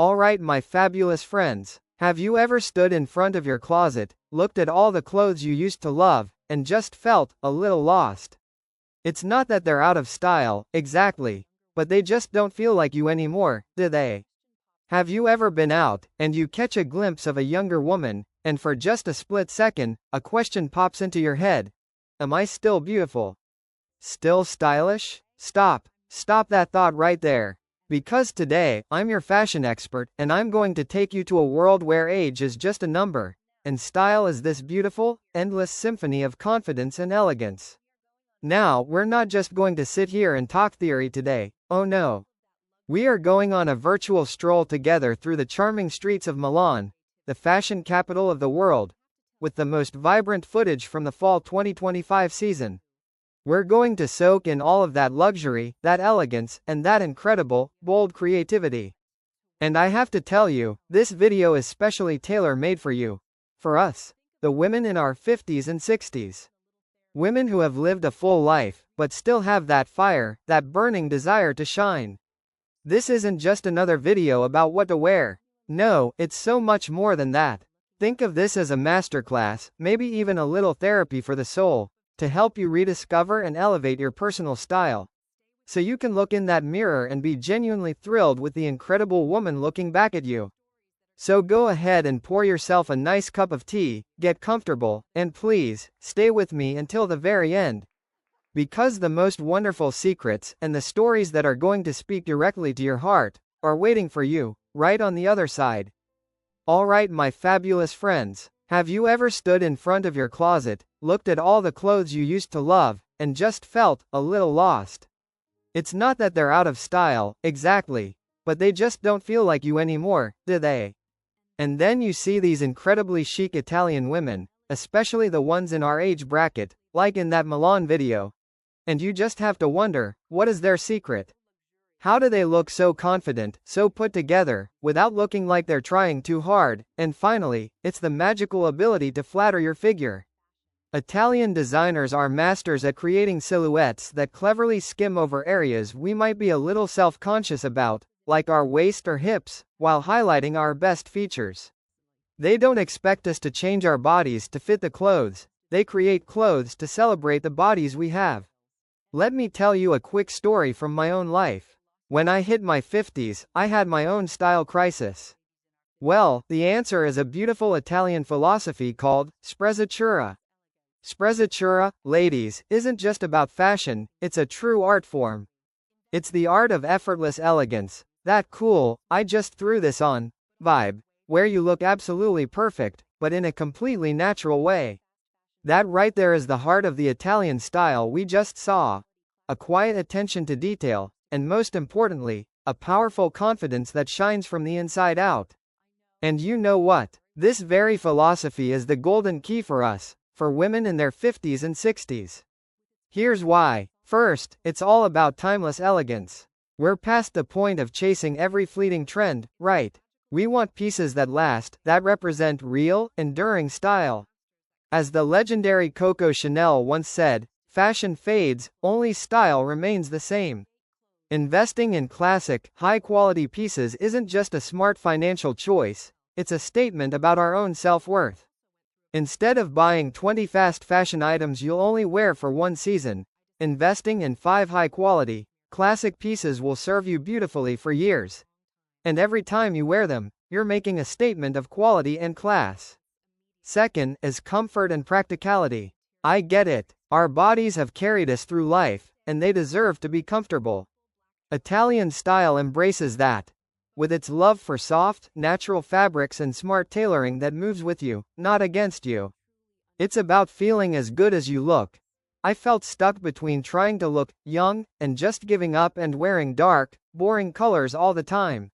Alright, my fabulous friends. Have you ever stood in front of your closet, looked at all the clothes you used to love, and just felt a little lost? It's not that they're out of style, exactly, but they just don't feel like you anymore, do they? Have you ever been out, and you catch a glimpse of a younger woman, and for just a split second, a question pops into your head? Am I still beautiful? Still stylish? Stop that thought right there. Because today, I'm your fashion expert, and I'm going to take you to a world where age is just a number, and style is this beautiful, endless symphony of confidence and elegance. Now, we're not just going to sit here and talk theory today, oh no. We are going on a virtual stroll together through the charming streets of Milan, the fashion capital of the world, with the most vibrant footage from the fall 2025 season. We're going to soak in all of that luxury, that elegance, and that incredible, bold creativity. And I have to tell you, this video is specially tailor-made for you. For us, the women in our 50s and 60s. Women who have lived a full life, but still have that fire, that burning desire to shine. This isn't just another video about what to wear. No, it's so much more than that. Think of this as a masterclass, maybe even a little therapy for the soul, to help you rediscover and elevate your personal style. So you can look in that mirror and be genuinely thrilled with the incredible woman looking back at you. So go ahead and pour yourself a nice cup of tea, get comfortable, and please, stay with me until the very end. Because the most wonderful secrets, and the stories that are going to speak directly to your heart, are waiting for you, right on the other side. Alright, my fabulous friends. Have you ever stood in front of your closet, looked at all the clothes you used to love, and just felt a little lost? It's not that they're out of style, exactly, but they just don't feel like you anymore, do they? And then you see these incredibly chic Italian women, especially the ones in our age bracket, like in that Milan video. And you just have to wonder, what is their secret? How do they look so confident, so put together, without looking like they're trying too hard? And finally, it's the magical ability to flatter your figure. Italian designers are masters at creating silhouettes that cleverly skim over areas we might be a little self-conscious about, like our waist or hips, while highlighting our best features. They don't expect us to change our bodies to fit the clothes, they create clothes to celebrate the bodies we have. Let me tell you a quick story from my own life. When I hit my 50s, I had my own style crisis. Well, the answer is a beautiful Italian philosophy called sprezzatura. Sprezzatura, ladies, isn't just about fashion, it's a true art form. It's the art of effortless elegance, that cool, I just threw this on vibe, where you look absolutely perfect, but in a completely natural way. That right there is the heart of the Italian style we just saw. A quiet attention to detail, and most importantly, a powerful confidence that shines from the inside out. And you know what? This very philosophy is the golden key for us, for women in their 50s and 60s. Here's why. First, it's all about timeless elegance. We're past the point of chasing every fleeting trend, right? We want pieces that last, that represent real, enduring style. As the legendary Coco Chanel once said, fashion fades, only style remains the same. Investing in classic, high-quality pieces isn't just a smart financial choice, it's a statement about our own self-worth. Instead of buying 20 fast fashion items you'll only wear for one season, investing in 5 high-quality, classic pieces will serve you beautifully for years. And every time you wear them, you're making a statement of quality and class. Second is comfort and practicality. I get it, our bodies have carried us through life, and they deserve to be comfortable. Italian style embraces that. With its love for soft, natural fabrics and smart tailoring that moves with you, not against you. It's about feeling as good as you look. I felt stuck between trying to look young and just giving up and wearing dark, boring colors all the time.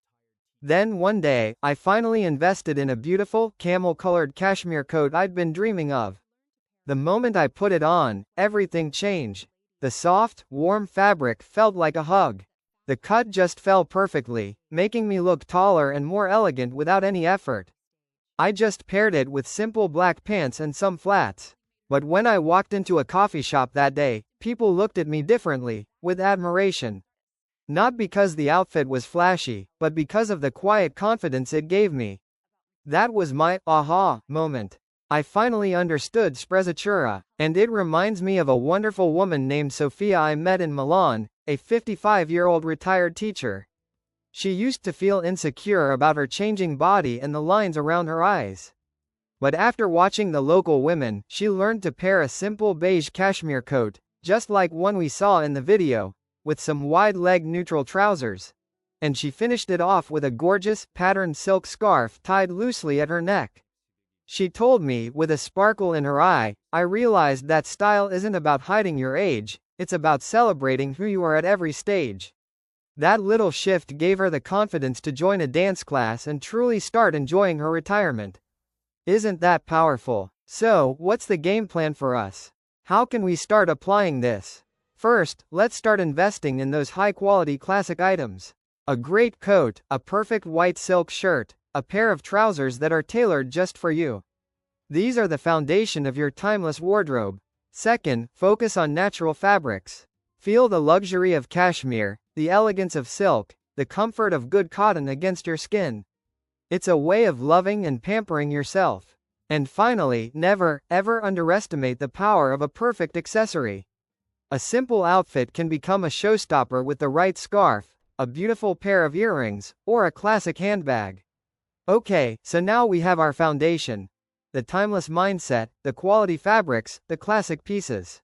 Then one day, I finally invested in a beautiful, camel-colored cashmere coat I'd been dreaming of. The moment I put it on, everything changed. The soft, warm fabric felt like a hug. The cut just fell perfectly, making me look taller and more elegant without any effort. I just paired it with simple black pants and some flats. But when I walked into a coffee shop that day, people looked at me differently, with admiration. Not because the outfit was flashy, but because of the quiet confidence it gave me. That was my aha moment. I finally understood sprezzatura, and it reminds me of a wonderful woman named Sophia I met in Milan, a 55-year-old retired teacher. She used to feel insecure about her changing body and the lines around her eyes. But after watching the local women, she learned to pair a simple beige cashmere coat, just like one we saw in the video, with some wide-leg neutral trousers. And she finished it off with a gorgeous, patterned silk scarf tied loosely at her neck. She told me, with a sparkle in her eye, "I realized that style isn't about hiding your age, it's about celebrating who you are at every stage." That little shift gave her the confidence to join a dance class and truly start enjoying her retirement. Isn't that powerful? So, what's the game plan for us? How can we start applying this? First, let's start investing in those high-quality classic items. A great coat, a perfect white silk shirt, a pair of trousers that are tailored just for you. These are the foundation of your timeless wardrobe. Second, focus on natural fabrics. Feel the luxury of cashmere, the elegance of silk, the comfort of good cotton against your skin. It's a way of loving and pampering yourself. And finally, never, ever underestimate the power of a perfect accessory. A simple outfit can become a showstopper with the right scarf, a beautiful pair of earrings, or a classic handbag. Okay, so now we have our foundation. The timeless mindset, the quality fabrics, the classic pieces.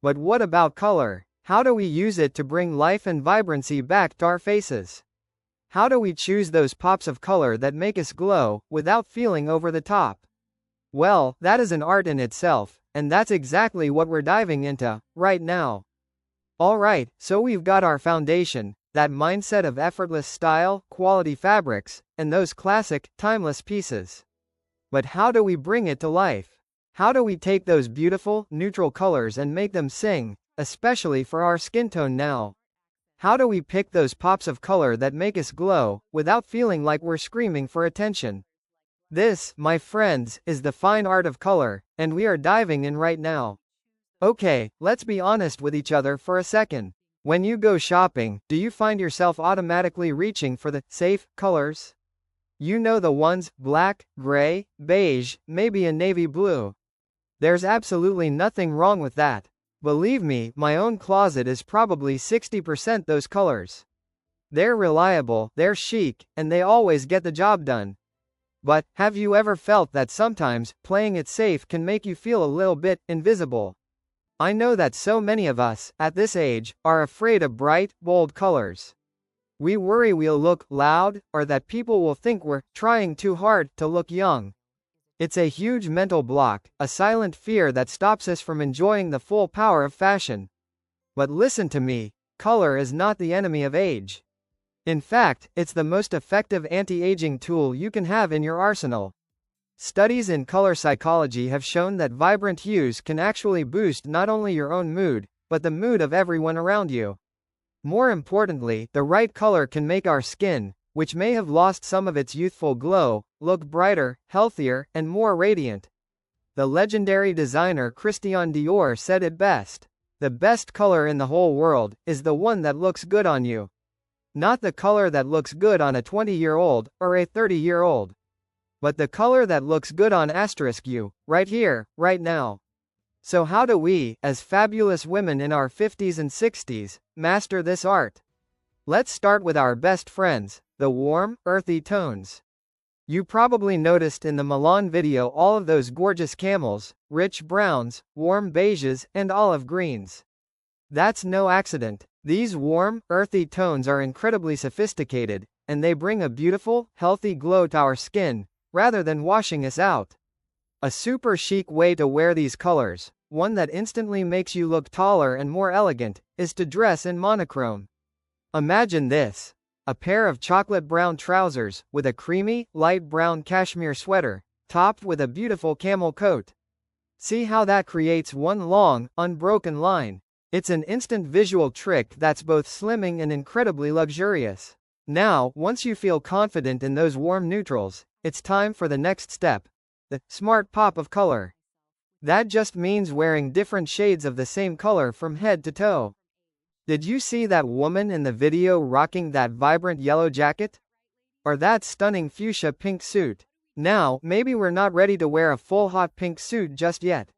But what about color? How do we use it to bring life and vibrancy back to our faces? How do we choose those pops of color that make us glow, without feeling over the top? Well, that is an art in itself, and that's exactly what we're diving into, right now. Alright, so we've got our foundation, that mindset of effortless style, quality fabrics, and those classic, timeless pieces. But how do we bring it to life? How do we take those beautiful, neutral colors and make them sing, especially for our skin tone now? How do we pick those pops of color that make us glow, without feeling like we're screaming for attention? This, my friends, is the fine art of color, and we are diving in right now. Okay, let's be honest with each other for a second. When you go shopping, do you find yourself automatically reaching for the safe colors? You know, the ones, black, gray, beige, maybe a navy blue. There's absolutely nothing wrong with that. Believe me, my own closet is probably 60% those colors. They're reliable, they're chic, and they always get the job done. But, have you ever felt that sometimes, playing it safe can make you feel a little bit invisible? I know that so many of us, at this age, are afraid of bright, bold colors. We worry we'll look loud, or that people will think we're trying too hard to look young. It's a huge mental block, a silent fear that stops us from enjoying the full power of fashion. But listen to me, color is not the enemy of age. In fact, it's the most effective anti-aging tool you can have in your arsenal. Studies in color psychology have shown that vibrant hues can actually boost not only your own mood, but the mood of everyone around you. More importantly, the right color can make our skin, which may have lost some of its youthful glow, look brighter, healthier, and more radiant. The legendary designer Christian Dior said it best. The best color in the whole world is the one that looks good on you. Not the color that looks good on a 20-year-old, or a 30-year-old. But the color that looks good on *you, right here, right now. So how do we, as fabulous women in our 50s and 60s, master this art? Let's start with our best friends, the warm, earthy tones. You probably noticed in the Milan video all of those gorgeous camels, rich browns, warm beiges, and olive greens. That's no accident. These warm, earthy tones are incredibly sophisticated, and they bring a beautiful, healthy glow to our skin, rather than washing us out. A super chic way to wear these colors, one that instantly makes you look taller and more elegant, is to dress in monochrome. Imagine this. A pair of chocolate brown trousers, with a creamy, light brown cashmere sweater, topped with a beautiful camel coat. See how that creates one long, unbroken line? It's an instant visual trick that's both slimming and incredibly luxurious. Now, once you feel confident in those warm neutrals, it's time for the next step. The smart pop of color. That just means wearing different shades of the same color from head to toe. Did you see that woman in the video rocking that vibrant yellow jacket? Or that stunning fuchsia pink suit? Now, maybe we're not ready to wear a full hot pink suit just yet.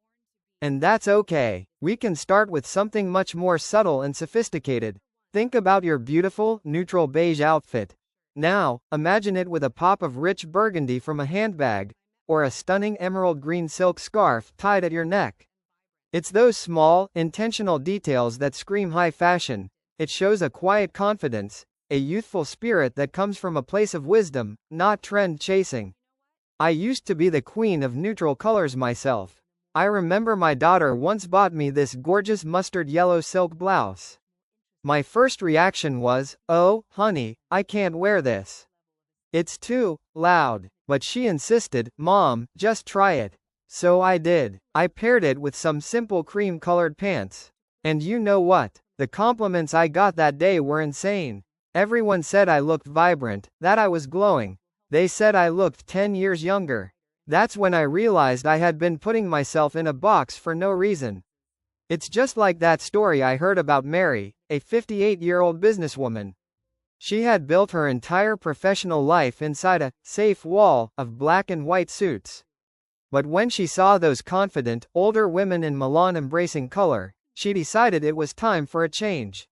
And that's okay. We can start with something much more subtle and sophisticated. Think about your beautiful, neutral beige outfit. Now, imagine it with a pop of rich burgundy from a handbag, or a stunning emerald green silk scarf tied at your neck. It's those small, intentional details that scream high fashion. It shows a quiet confidence, a youthful spirit that comes from a place of wisdom, not trend chasing. I used to be the queen of neutral colors myself. I remember my daughter once bought me this gorgeous mustard yellow silk blouse. My first reaction was, "Oh, honey, I can't wear this. It's too loud." But she insisted, "Mom, just try it." So I did. I paired it with some simple cream-colored pants. And you know what? The compliments I got that day were insane. Everyone said I looked vibrant, that I was glowing. They said I looked 10 years younger. That's when I realized I had been putting myself in a box for no reason. It's just like that story I heard about Mary, a 58-year-old businesswoman. She had built her entire professional life inside a safe wall of black and white suits. But when she saw those confident, older women in Milan embracing color, she decided it was time for a change.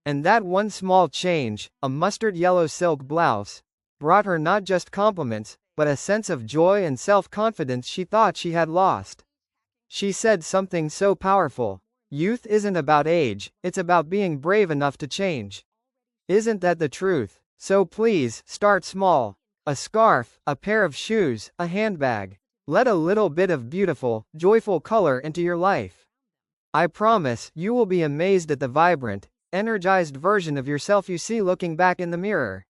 And that one small change, a mustard yellow silk blouse, brought her not just compliments, but a sense of joy and self-confidence she thought she had lost. She said something so powerful. Youth isn't about age, it's about being brave enough to change. Isn't that the truth? So please, start small. A scarf, a pair of shoes, a handbag. Let a little bit of beautiful, joyful color into your life. I promise, you will be amazed at the vibrant, energized version of yourself you see looking back in the mirror.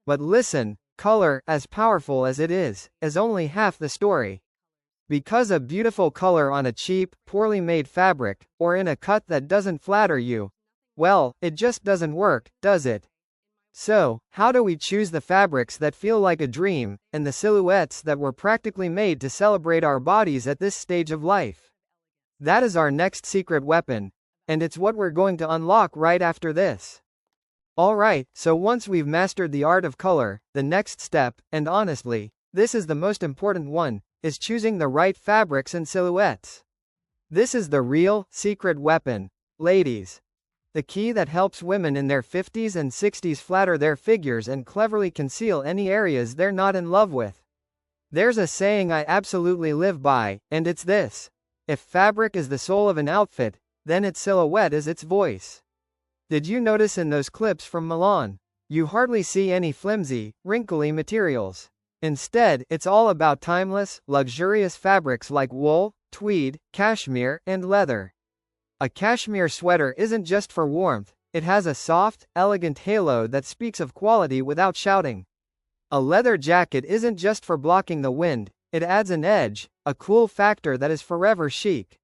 But listen, color, as powerful as it is only half the story. Because a beautiful color on a cheap, poorly made fabric, or in a cut that doesn't flatter you, well, it just doesn't work, does it? So, how do we choose the fabrics that feel like a dream, and the silhouettes that were practically made to celebrate our bodies at this stage of life? That is our next secret weapon, and it's what we're going to unlock right after this. Alright, so once we've mastered the art of color, the next step, and honestly, this is the most important one, is choosing the right fabrics and silhouettes. This is the real, secret weapon, ladies. The key that helps women in their 50s and 60s flatter their figures and cleverly conceal any areas they're not in love with. There's a saying I absolutely live by, and it's this: if fabric is the soul of an outfit, then its silhouette is its voice. Did you notice in those clips from Milan? You hardly see any flimsy, wrinkly materials. Instead, it's all about timeless, luxurious fabrics like wool, tweed, cashmere, and leather. A cashmere sweater isn't just for warmth, it has a soft, elegant halo that speaks of quality without shouting. A leather jacket isn't just for blocking the wind, it adds an edge, a cool factor that is forever chic.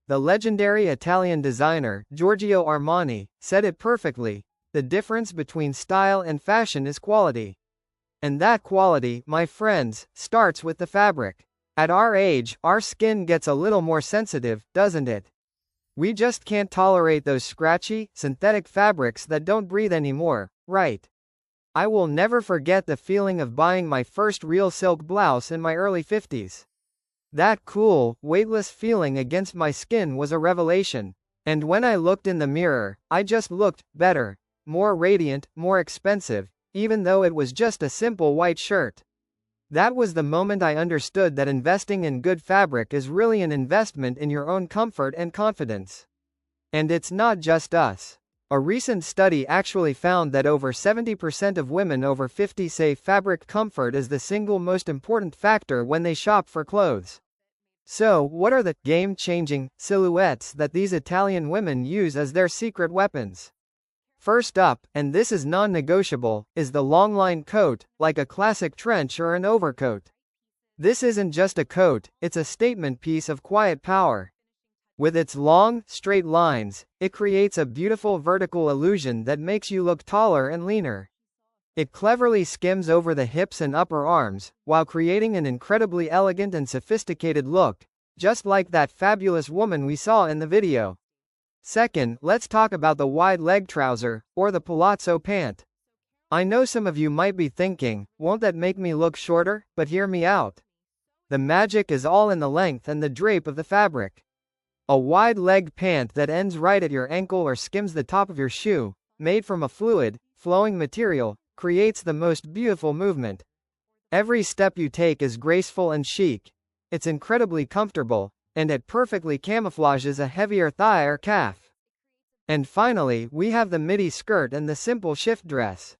The legendary Italian designer, Giorgio Armani, said it perfectly: the difference between style and fashion is quality. And that quality, my friends, starts with the fabric. At our age, our skin gets a little more sensitive, doesn't it? We just can't tolerate those scratchy, synthetic fabrics that don't breathe anymore, right? I will never forget the feeling of buying my first real silk blouse in my early 50s. That cool, weightless feeling against my skin was a revelation. And when I looked in the mirror, I just looked better, more radiant, more expensive, even though it was just a simple white shirt. That was the moment I understood that investing in good fabric is really an investment in your own comfort and confidence. And it's not just us. A recent study actually found that over 70% of women over 50 say fabric comfort is the single most important factor when they shop for clothes. So, what are the game-changing silhouettes that these Italian women use as their secret weapons? First up, and this is non-negotiable, is the longline coat, like a classic trench or an overcoat. This isn't just a coat, it's a statement piece of quiet power. With its long, straight lines, it creates a beautiful vertical illusion that makes you look taller and leaner. It cleverly skims over the hips and upper arms, while creating an incredibly elegant and sophisticated look, just like that fabulous woman we saw in the video. Second, let's talk about the wide leg trouser, or the palazzo pant. I know some of you might be thinking, won't that make me look shorter? But hear me out. The magic is all in the length and the drape of the fabric. A wide leg pant that ends right at your ankle or skims the top of your shoe, made from a fluid, flowing material, creates the most beautiful movement. Every step you take is graceful and chic. It's incredibly comfortable, and it perfectly camouflages a heavier thigh or calf. And finally, we have the midi skirt and the simple shift dress.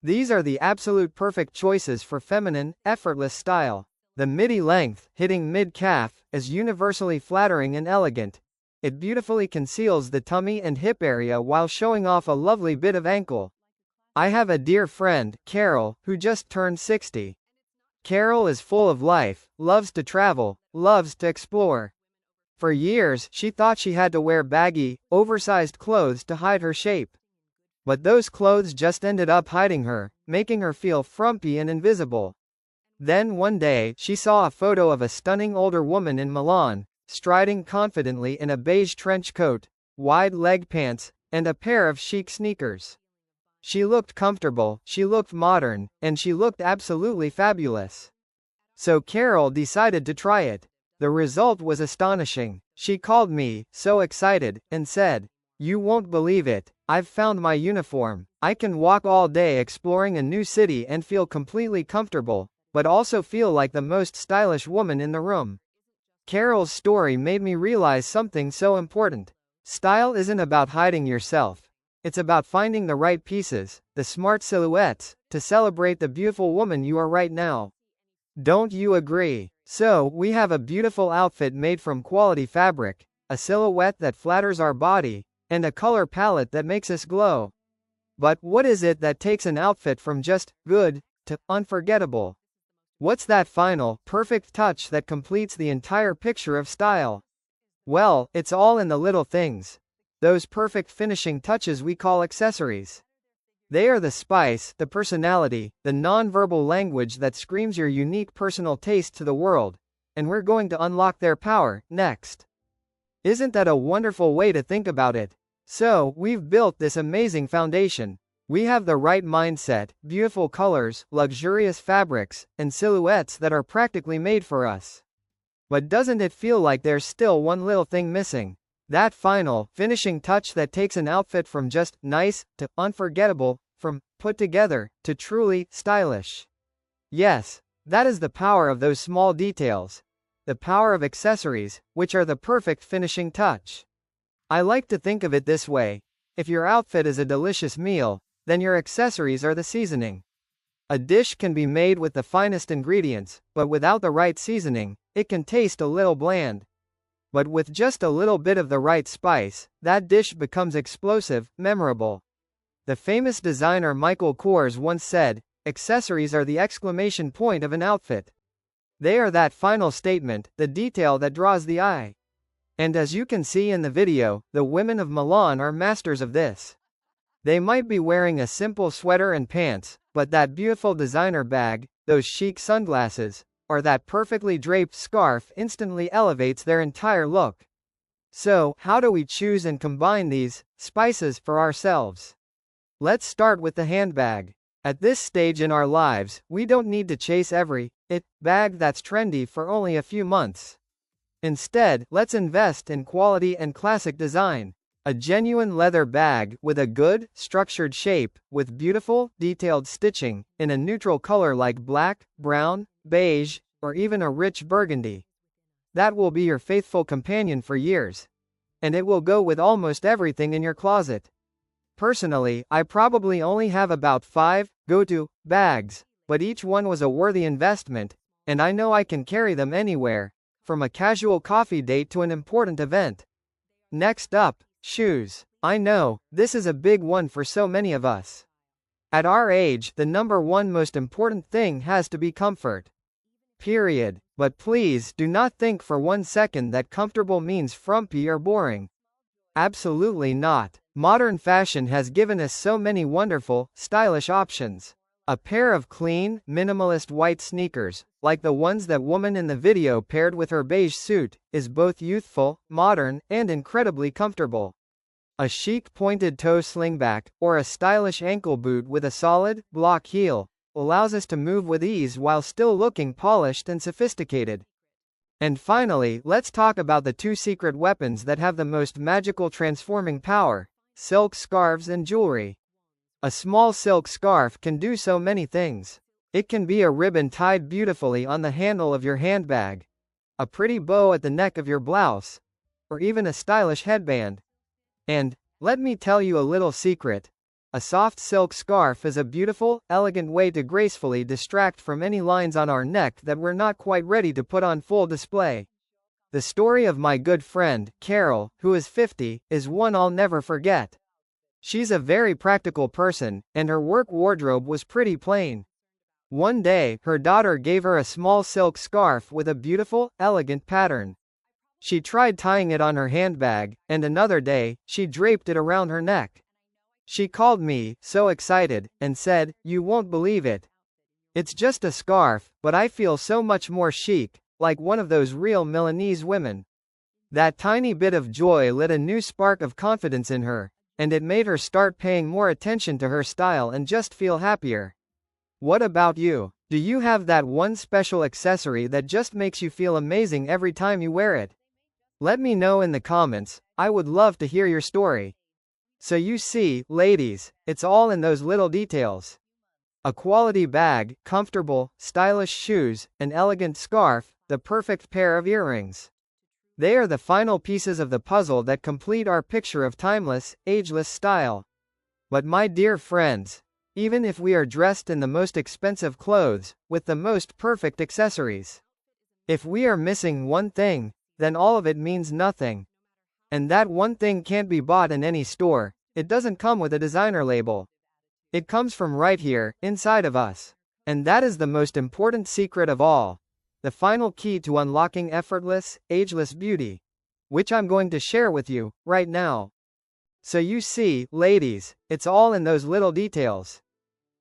These are the absolute perfect choices for feminine, effortless style. The midi length, hitting mid-calf, is universally flattering and elegant. It beautifully conceals the tummy and hip area while showing off a lovely bit of ankle. I have a dear friend, Carol, who just turned 60. Carol is full of life, loves to travel, loves to explore. For years, she thought she had to wear baggy, oversized clothes to hide her shape. But those clothes just ended up hiding her, making her feel frumpy and invisible. Then one day, she saw a photo of a stunning older woman in Milan, striding confidently in a beige trench coat, wide leg pants, and a pair of chic sneakers. She looked comfortable, she looked modern, and she looked absolutely fabulous. So Carol decided to try it. The result was astonishing. She called me, so excited, and said, "You won't believe it, I've found my uniform. I can walk all day exploring a new city and feel completely comfortable, but also feel like the most stylish woman in the room." Carol's story made me realize something so important. Style isn't about hiding yourself. It's about finding the right pieces, the smart silhouettes, to celebrate the beautiful woman you are right now. Don't you agree? So, we have a beautiful outfit made from quality fabric, a silhouette that flatters our body, and a color palette that makes us glow. But what is it that takes an outfit from just good to unforgettable? What's that final, perfect touch that completes the entire picture of style? Well, it's all in the little things. Those perfect finishing touches we call accessories. They are the spice, the personality, the non-verbal language that screams your unique personal taste to the world, and we're going to unlock their power, next. Isn't that a wonderful way to think about it? So, we've built this amazing foundation. We have the right mindset, beautiful colors, luxurious fabrics, and silhouettes that are practically made for us. But doesn't it feel like there's still one little thing missing? That final, finishing touch that takes an outfit from just nice to unforgettable, from put together to truly stylish. Yes, that is the power of those small details. The power of accessories, which are the perfect finishing touch. I like to think of it this way. If your outfit is a delicious meal, then your accessories are the seasoning. A dish can be made with the finest ingredients, but without the right seasoning, it can taste a little bland. But with just a little bit of the right spice, that dish becomes explosive, memorable. The famous designer Michael Kors once said, "Accessories are the exclamation point of an outfit." They are that final statement, the detail that draws the eye. And as you can see in the video, the women of Milan are masters of this. They might be wearing a simple sweater and pants, but that beautiful designer bag, those chic sunglasses, or that perfectly draped scarf instantly elevates their entire look. So, how do we choose and combine these spices for ourselves? Let's start with the handbag. At this stage in our lives, we don't need to chase every bag that's trendy for only a few months. Instead, let's invest in quality and classic design. A genuine leather bag with a good, structured shape, with beautiful, detailed stitching, in a neutral color like black, brown, beige, or even a rich burgundy. That will be your faithful companion for years. And it will go with almost everything in your closet. Personally, I probably only have about 5 go-to bags, but each one was a worthy investment, and I know I can carry them anywhere, from a casual coffee date to an important event. Next up, shoes. I know, this is a big one for so many of us. At our age, the number one most important thing has to be comfort. Period. But please do not think for 1 second that comfortable means frumpy or boring. Absolutely not. Modern fashion has given us so many wonderful, stylish options. A pair of clean, minimalist white sneakers, like the ones that woman in the video paired with her beige suit, is both youthful, modern, and incredibly comfortable. A chic pointed toe slingback, or a stylish ankle boot with a solid, block heel, allows us to move with ease while still looking polished and sophisticated. And finally, let's talk about the two secret weapons that have the most magical transforming power: silk scarves and jewelry. A small silk scarf can do so many things. It can be a ribbon tied beautifully on the handle of your handbag, a pretty bow at the neck of your blouse, or even a stylish headband. And, let me tell you a little secret. A soft silk scarf is a beautiful, elegant way to gracefully distract from any lines on our neck that we're not quite ready to put on full display. The story of my good friend, Carol, who is 50, is one I'll never forget. She's a very practical person, and her work wardrobe was pretty plain. One day, her daughter gave her a small silk scarf with a beautiful, elegant pattern. She tried tying it on her handbag, and another day, she draped it around her neck. She called me, so excited, and said, "You won't believe it. It's just a scarf, but I feel so much more chic, like one of those real Milanese women." That tiny bit of joy lit a new spark of confidence in her, and it made her start paying more attention to her style and just feel happier. What about you? Do you have that one special accessory that just makes you feel amazing every time you wear it? Let me know in the comments. I would love to hear your story. So you see, ladies, it's all in those little details. A quality bag, comfortable, stylish shoes, an elegant scarf, the perfect pair of earrings. They are the final pieces of the puzzle that complete our picture of timeless, ageless style. But my dear friends, even if we are dressed in the most expensive clothes, with the most perfect accessories, if we are missing one thing, then all of it means nothing. And that one thing can't be bought in any store. It doesn't come with a designer label. It comes from right here, inside of us. And that is the most important secret of all. The final key to unlocking effortless, ageless beauty, which I'm going to share with you, right now. So you see, ladies, it's all in those little details.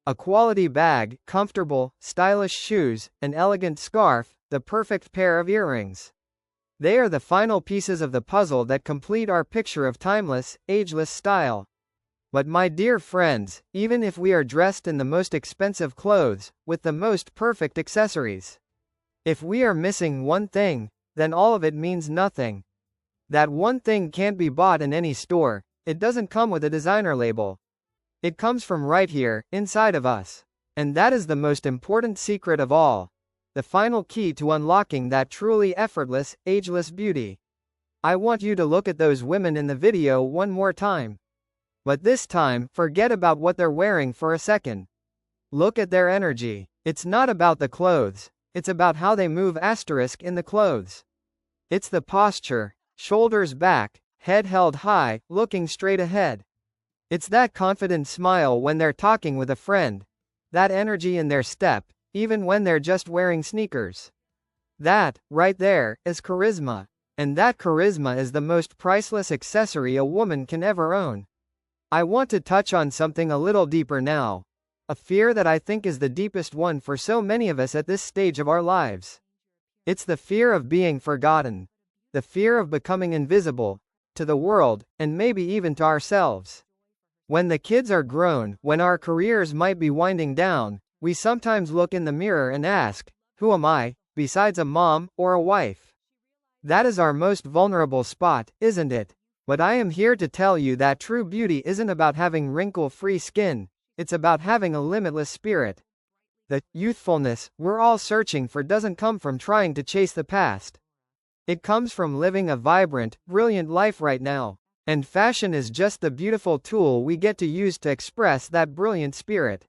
A quality bag, comfortable, stylish shoes, an elegant scarf, the perfect pair of earrings. They are the final pieces of the puzzle that complete our picture of timeless, ageless style. But my dear friends, even if we are dressed in the most expensive clothes, with the most perfect accessories, if we are missing one thing, then all of it means nothing. That one thing can't be bought in any store. It doesn't come with a designer label. It comes from right here, inside of us. And that is the most important secret of all. The final key to unlocking that truly effortless, ageless beauty. I want you to look at those women in the video one more time. But this time, forget about what they're wearing for a second. Look at their energy. It's not about the clothes. It's about how they move in the clothes. It's the posture, shoulders back, head held high, looking straight ahead. It's that confident smile when they're talking with a friend. That energy in their step, even when they're just wearing sneakers. That, right there, is charisma. And that charisma is the most priceless accessory a woman can ever own. I want to touch on something a little deeper now. A fear that I think is the deepest one for so many of us at this stage of our lives. It's the fear of being forgotten. The fear of becoming invisible, to the world, and maybe even to ourselves. When the kids are grown, when our careers might be winding down, we sometimes look in the mirror and ask, who am I, besides a mom, or a wife? That is our most vulnerable spot, isn't it? But I am here to tell you that true beauty isn't about having wrinkle-free skin, it's about having a limitless spirit. The youthfulness we're all searching for doesn't come from trying to chase the past. It comes from living a vibrant, brilliant life right now. And fashion is just the beautiful tool we get to use to express that brilliant spirit.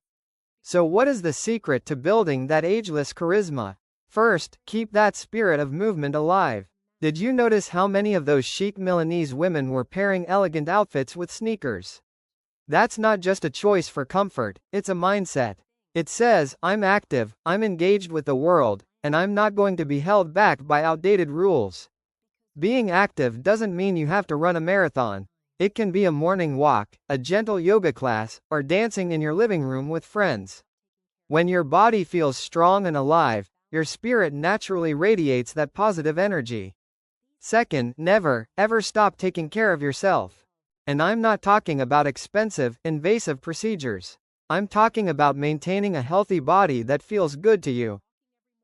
So what is the secret to building that ageless charisma? First, keep that spirit of movement alive. Did you notice how many of those chic Milanese women were pairing elegant outfits with sneakers? That's not just a choice for comfort, it's a mindset. It says, I'm active, I'm engaged with the world, and I'm not going to be held back by outdated rules. Being active doesn't mean you have to run a marathon. It can be a morning walk, a gentle yoga class, or dancing in your living room with friends. When your body feels strong and alive, your spirit naturally radiates that positive energy. Second, never, ever stop taking care of yourself. And I'm not talking about expensive, invasive procedures. I'm talking about maintaining a healthy body that feels good to you.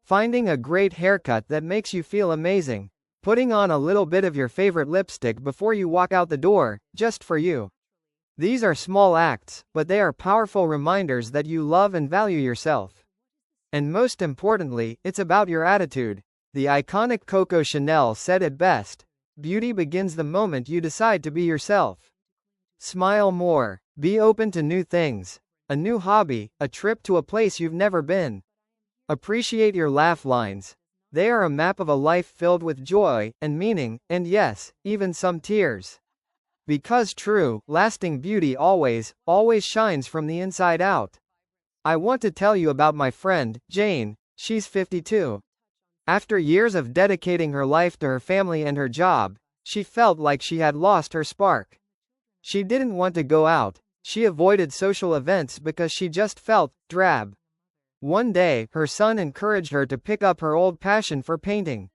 Finding a great haircut that makes you feel amazing. Putting on a little bit of your favorite lipstick before you walk out the door, just for you. These are small acts, but they are powerful reminders that you love and value yourself. And most importantly, it's about your attitude. The iconic Coco Chanel said it best: beauty begins the moment you decide to be yourself. Smile more. Be open to new things. A new hobby, a trip to a place you've never been. Appreciate your laugh lines. They are a map of a life filled with joy and meaning, and yes, even some tears. Because true, lasting beauty always shines from the inside out. I want to tell you about my friend, Jane. She's 52. After years of dedicating her life to her family and her job, she felt like she had lost her spark. She didn't want to go out. She avoided social events because she just felt drab. One day, her son encouraged her to pick up her old passion for painting.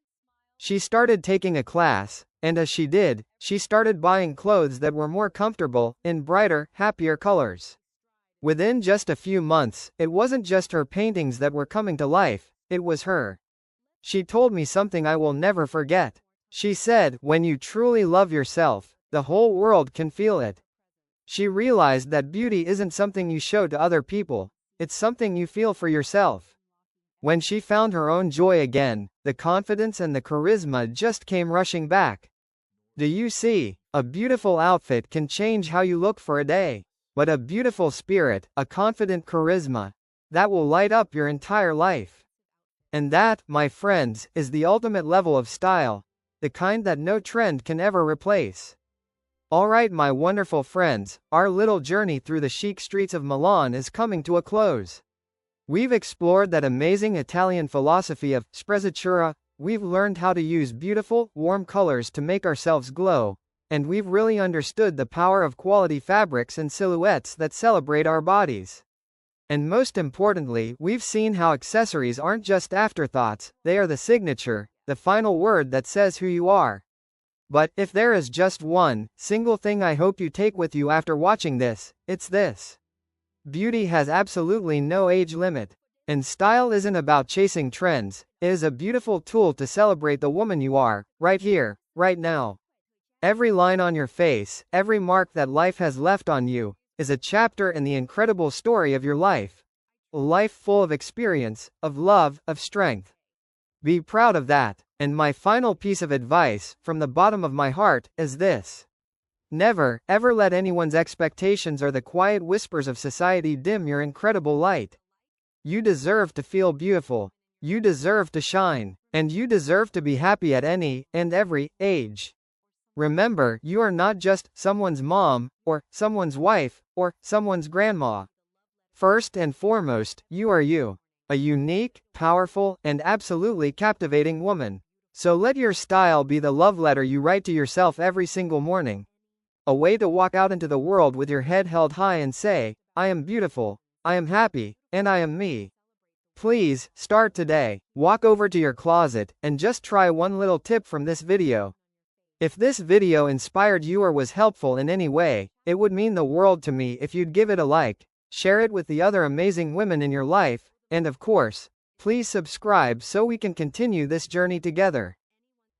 She started taking a class, and as she did, she started buying clothes that were more comfortable, in brighter, happier colors. Within just a few months, it wasn't just her paintings that were coming to life, it was her. She told me something I will never forget. She said, "When you truly love yourself, the whole world can feel it." She realized that beauty isn't something you show to other people, it's something you feel for yourself. When she found her own joy again, the confidence and the charisma just came rushing back. Do you see? A beautiful outfit can change how you look for a day. But a beautiful spirit, a confident charisma, that will light up your entire life. And that, my friends, is the ultimate level of style, the kind that no trend can ever replace. Alright, my wonderful friends, our little journey through the chic streets of Milan is coming to a close. We've explored that amazing Italian philosophy of sprezzatura, we've learned how to use beautiful, warm colors to make ourselves glow, and we've really understood the power of quality fabrics and silhouettes that celebrate our bodies. And most importantly, we've seen how accessories aren't just afterthoughts, they are the signature, the final word that says who you are. But, if there is just one single thing I hope you take with you after watching this, it's this. Beauty has absolutely no age limit. And style isn't about chasing trends, it is a beautiful tool to celebrate the woman you are, right here, right now. Every line on your face, every mark that life has left on you, is a chapter in the incredible story of your life. A life full of experience, of love, of strength. Be proud of that. And my final piece of advice, from the bottom of my heart, is this. Never, ever let anyone's expectations or the quiet whispers of society dim your incredible light. You deserve to feel beautiful. You deserve to shine. And you deserve to be happy at any and every age. Remember, you are not just someone's mom, or someone's wife, or someone's grandma. First and foremost, you are you. A unique, powerful, and absolutely captivating woman. So let your style be the love letter you write to yourself every single morning. A way to walk out into the world with your head held high and say, I am beautiful, I am happy, and I am me. Please, start today. Walk over to your closet, and just try one little tip from this video. If this video inspired you or was helpful in any way, it would mean the world to me if you'd give it a like, share it with the other amazing women in your life, and of course, please subscribe so we can continue this journey together.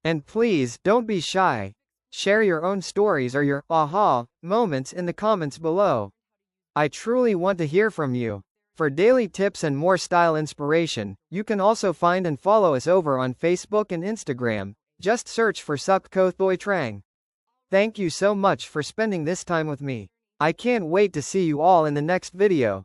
And please, don't be shy. Share your own stories or your aha moments in the comments below. I truly want to hear from you. For daily tips and more style inspiration, you can also find and follow us over on Facebook and Instagram. Just search for Suk Ko Thoi Trang. Thank you so much for spending this time with me. I can't wait to see you all in the next video.